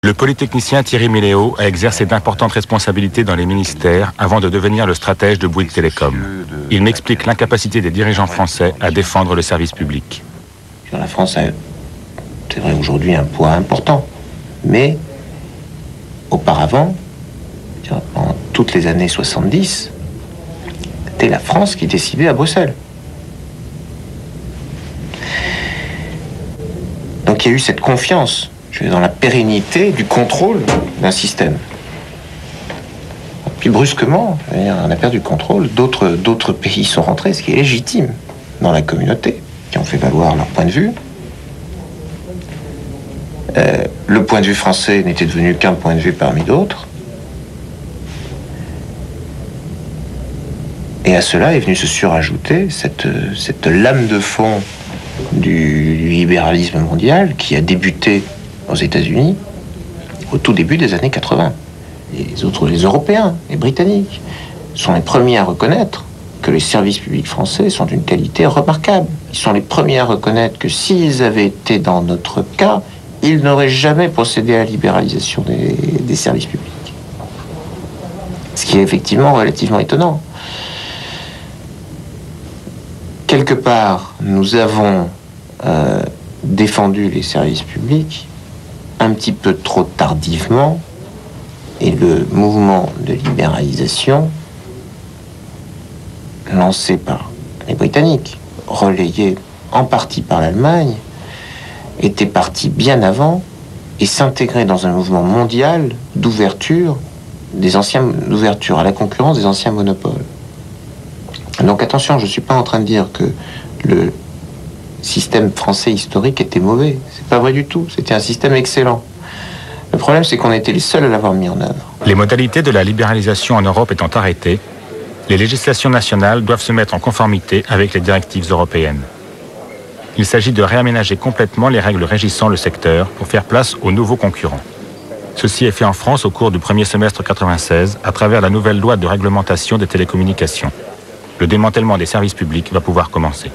Le polytechnicien Thierry Milléo a exercé d'importantes responsabilités dans les ministères avant de devenir le stratège de Bouygues Telecom. Il m'explique l'incapacité des dirigeants français à défendre le service public. La France a, c'est vrai, aujourd'hui un poids important, mais auparavant, pendant toutes les années 70, c'était la France qui décidait à Bruxelles. Donc il y a eu cette confiance dans la pérennité du contrôle d'un système. Puis brusquement, on a perdu le contrôle, d'autres pays sont rentrés, ce qui est légitime dans la communauté, qui ont fait valoir leur point de vue. Le point de vue français n'était devenu qu'un point de vue parmi d'autres. Et à cela est venue se surajouter cette lame de fond du libéralisme mondial qui a débuté aux États-Unis au tout début des années 80. Les Européens, les Britanniques, sont les premiers à reconnaître que les services publics français sont d'une qualité remarquable. Ils sont les premiers à reconnaître que s'ils avaient été dans notre cas, ils n'auraient jamais procédé à la libéralisation des services publics. Ce qui est effectivement relativement étonnant. Quelque part, nous avons défendu les services publics un petit peu trop tardivement, et le mouvement de libéralisation lancé par les Britanniques, relayé en partie par l'Allemagne, était parti bien avant et s'intégrait dans un mouvement mondial d'ouverture à la concurrence des anciens monopoles. Donc attention, je ne suis pas en train de dire que le système français historique était mauvais. C'est pas vrai du tout. C'était un système excellent. Le problème, c'est qu'on était les seuls à l'avoir mis en œuvre. Les modalités de la libéralisation en Europe étant arrêtées, les législations nationales doivent se mettre en conformité avec les directives européennes. Il s'agit de réaménager complètement les règles régissant le secteur pour faire place aux nouveaux concurrents. Ceci est fait en France au cours du premier semestre 1996 à travers la nouvelle loi de réglementation des télécommunications. Le démantèlement des services publics va pouvoir commencer.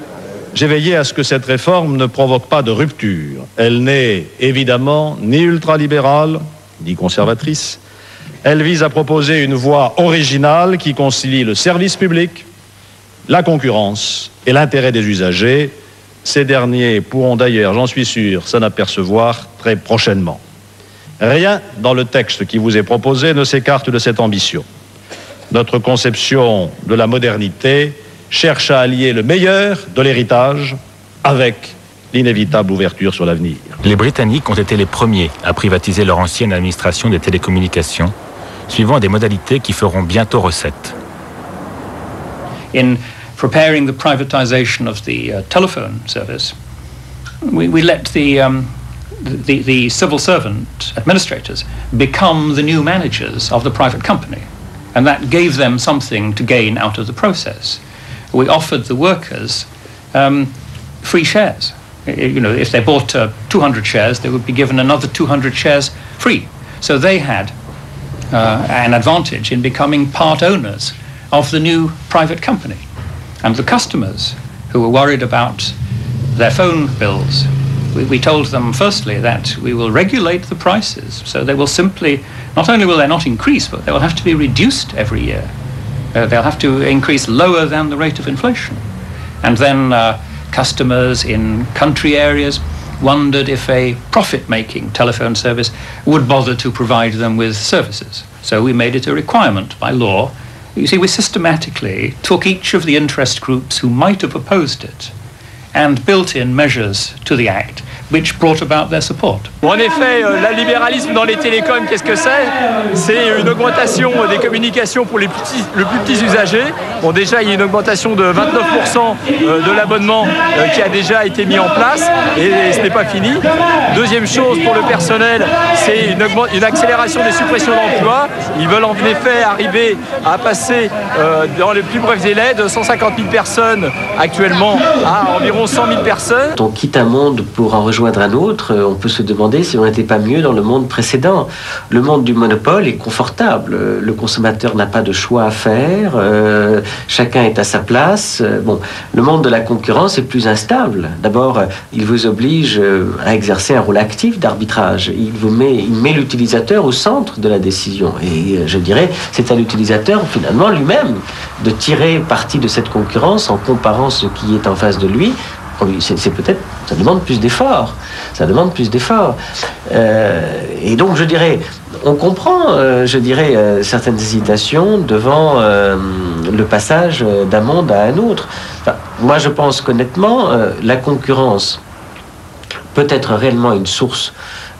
J'ai veillé à ce que cette réforme ne provoque pas de rupture. Elle n'est évidemment ni ultralibérale, ni conservatrice. Elle vise à proposer une voie originale qui concilie le service public, la concurrence et l'intérêt des usagers. Ces derniers pourront d'ailleurs, j'en suis sûr, s'en apercevoir très prochainement. Rien dans le texte qui vous est proposé ne s'écarte de cette ambition. Notre conception de la modernité cherche à allier le meilleur de l'héritage avec l'inévitable ouverture sur l'avenir. Les Britanniques ont été les premiers à privatiser leur ancienne administration des télécommunications, suivant des modalités qui feront bientôt recette. In preparing the privatization of the telephone service, we let the civil servant administrators become the new managers of the private company, and that gave them something to gain out of the process. We offered the workers free shares. You know, if they bought 200 shares, they would be given another 200 shares free. So they had an advantage in becoming part owners of the new private company. And the customers who were worried about their phone bills, we told them firstly that we will regulate the prices, so they will simply, not only will they not increase, but they will have to be reduced every year. They'll have to increase lower than the rate of inflation. And then customers in country areas wondered if a profit-making telephone service would bother to provide them with services. So we made it a requirement by law. You see, we systematically took each of the interest groups who might have opposed it and built in measures to the Act which brought about their support. En effet, le libéralisme dans les télécoms, qu'est-ce que c'est? C'est une augmentation des communications pour les plus petits usagers. Bon, déjà, il y a une augmentation de 29% de l'abonnement qui a déjà été mis en place et ce n'est pas fini. Deuxième chose, pour le personnel, c'est une accélération des suppressions d'emplois. Ils veulent en effet arriver à passer dans les plus brefs délais de 150 000 personnes actuellement à environ 100 000 personnes. On quitte un monde pour en rejoindre rejoindre un autre, on peut se demander si on n'était pas mieux dans le monde précédent. Le monde du monopole est confortable. Le consommateur n'a pas de choix à faire. Chacun est à sa place. Bon, le monde de la concurrence est plus instable. D'abord, il vous oblige à exercer un rôle actif d'arbitrage. Il met l'utilisateur au centre de la décision. Et je dirais, c'est à l'utilisateur, finalement, lui-même, de tirer parti de cette concurrence en comparant ce qui est en face de lui. C'est peut-être, ça demande plus d'efforts. Ça demande plus d'efforts. Et donc, je dirais, on comprend, certaines hésitations devant le passage d'un monde à un autre. Enfin, moi, je pense qu'honnêtement, la concurrence peut être réellement une source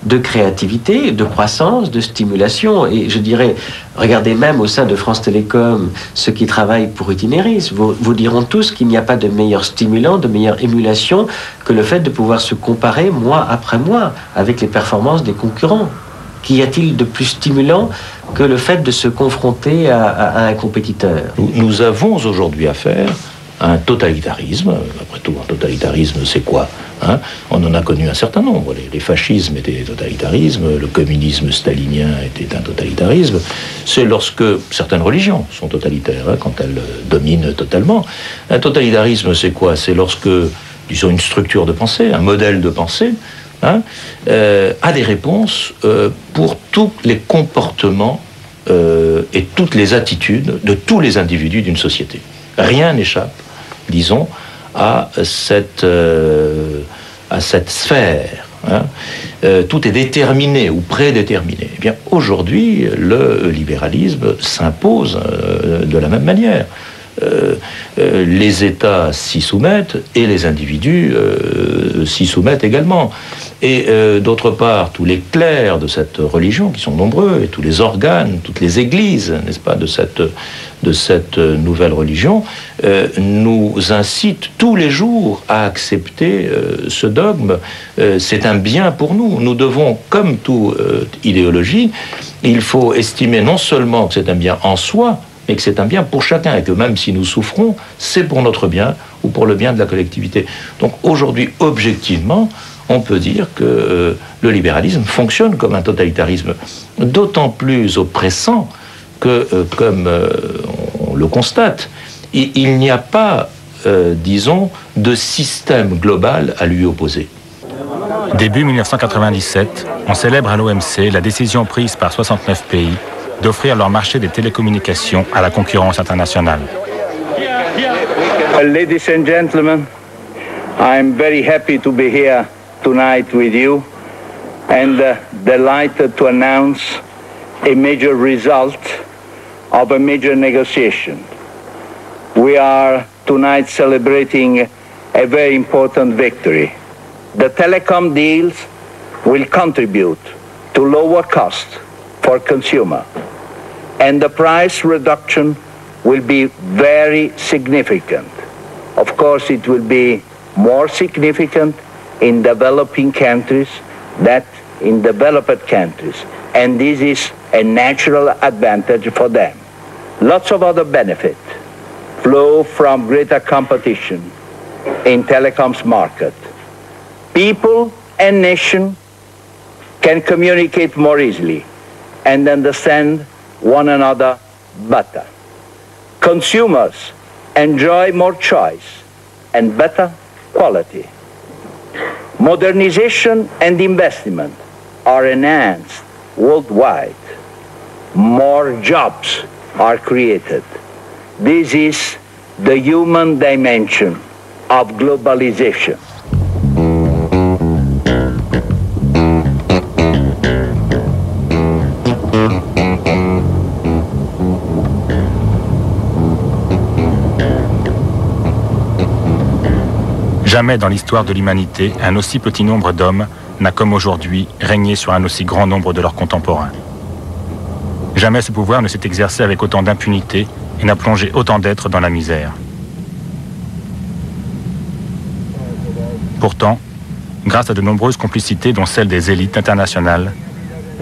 de créativité, de croissance, de stimulation. Et je dirais, regardez même au sein de France Télécom, ceux qui travaillent pour Itinéris, vous diront tous qu'il n'y a pas de meilleur stimulant, de meilleure émulation que le fait de pouvoir se comparer mois après mois avec les performances des concurrents. Qu'y a-t-il de plus stimulant que le fait de se confronter à un compétiteur? Nous avons aujourd'hui affaire à un totalitarisme. Après tout, un totalitarisme, c'est quoi? On en a connu un certain nombre. Les fascismes étaient des totalitarismes, le communisme stalinien était un totalitarisme. C'est lorsque certaines religions sont totalitaires, quand elles dominent totalement. Un totalitarisme, c'est quoi? C'est lorsque, disons, une structure de pensée, un modèle de pensée, a des réponses pour tous les comportements et toutes les attitudes de tous les individus d'une société. Rien n'échappe, disons, à cette sphère. Tout est déterminé ou prédéterminé. Eh bien, aujourd'hui, le libéralisme s'impose de la même manière. Les États s'y soumettent et les individus s'y soumettent également. Et d'autre part, tous les clercs de cette religion, qui sont nombreux, et tous les organes, toutes les églises, n'est-ce pas, de cette nouvelle religion, nous incitent tous les jours à accepter ce dogme. C'est un bien pour nous. Nous devons, comme toute idéologie, il faut estimer non seulement que c'est un bien en soi, mais que c'est un bien pour chacun, et que même si nous souffrons, c'est pour notre bien ou pour le bien de la collectivité. Donc aujourd'hui, objectivement, on peut dire que le libéralisme fonctionne comme un totalitarisme, d'autant plus oppressant que, comme on le constate, il n'y a pas, disons, de système global à lui opposer. Début 1997, on célèbre à l'OMC la décision prise par 69 pays d'offrir leur marché des télécommunications à la concurrence internationale. Ladies and gentlemen, I'm very happy to be here tonight with you and delighted to announce a major result of a major negotiation. We are tonight celebrating a very important victory. The telecom deals will contribute to lower cost for consumer, and the price reduction will be very significant. Of course, it will be more significant in developing countries than in developed countries, and this is a natural advantage for them. Lots of other benefits flow from greater competition in telecoms market. People and nation can communicate more easily and understand one another better. Consumers enjoy more choice and better quality. Modernization and investment are enhanced worldwide. More jobs are created. This is the human dimension of globalization. Jamais dans l'histoire de l'humanité, un aussi petit nombre d'hommes n'a comme aujourd'hui régné sur un aussi grand nombre de leurs contemporains. Jamais ce pouvoir ne s'est exercé avec autant d'impunité et n'a plongé autant d'êtres dans la misère. Pourtant, grâce à de nombreuses complicités dont celle des élites internationales,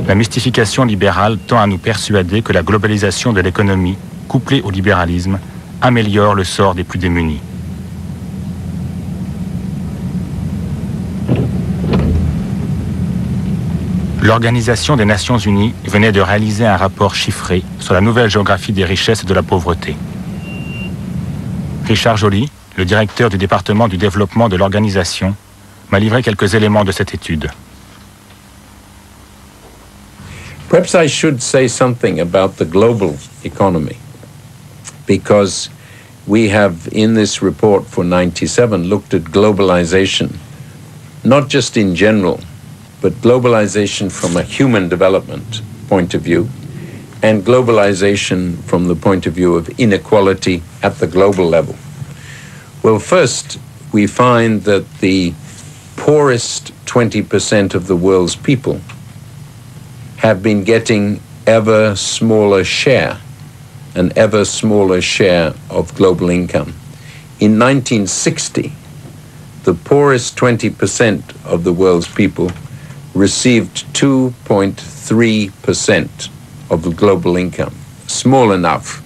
la mystification libérale tend à nous persuader que la globalisation de l'économie, couplée au libéralisme, améliore le sort des plus démunis. L'Organisation des Nations Unies venait de réaliser un rapport chiffré sur la nouvelle géographie des richesses et de la pauvreté. Richard Joly, le directeur du département du développement de l'organisation, m'a livré quelques éléments de cette étude. Perhaps I should say something about the global economy, because we have in this report for 97 looked at globalization, not just in general, but globalization from a human development point of view, and globalization from the point of view of inequality at the global level. Well, first, we find that the poorest 20% of the world's people have been getting ever smaller share, an ever smaller share of global income. In 1960, the poorest 20% of the world's people received 2.3% of the global income. Small enough,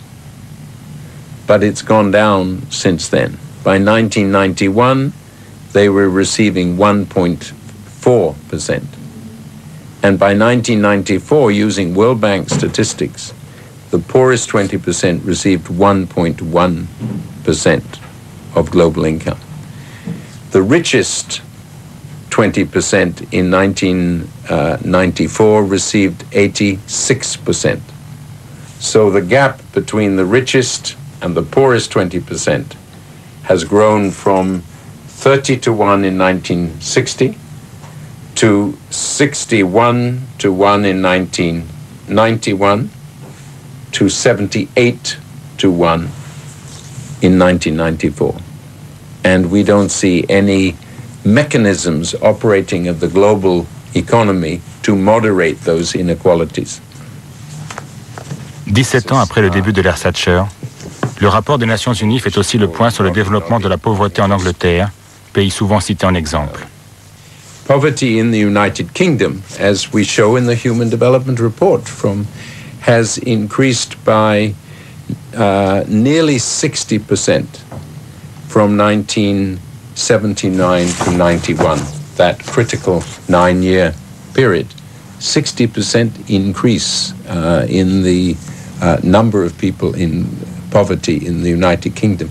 but it's gone down since then. By 1991, they were receiving 1.4%. And by 1994, using World Bank statistics, the poorest 20% received 1.1% of global income. The richest 20% in 1994 received 86%. So the gap between the richest and the poorest 20% has grown from 30 to 1 in 1960 to 61 to 1 in 1991 to 78 to 1 in 1994. And we don't see any mechanisms operating of the global economy to moderate those inequalities. 17 ans après le début de l'ère Thatcher, le rapport des Nations Unies fait aussi le point sur le développement de la pauvreté en Angleterre, pays souvent cité en exemple. Poverty in the United Kingdom, as we show in the Human Development Report, has increased by nearly 60% from 1979 to 91, that critical 9-year period. 60% increase in the number of people in poverty in the United Kingdom.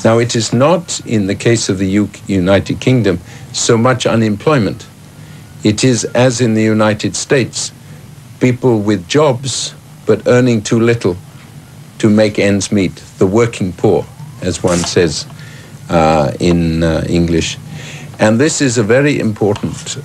Now, it is not, in the case of the United Kingdom, so much unemployment. It is, as in the United States, people with jobs but earning too little to make ends meet, the working poor, as one says in English. And this is a very important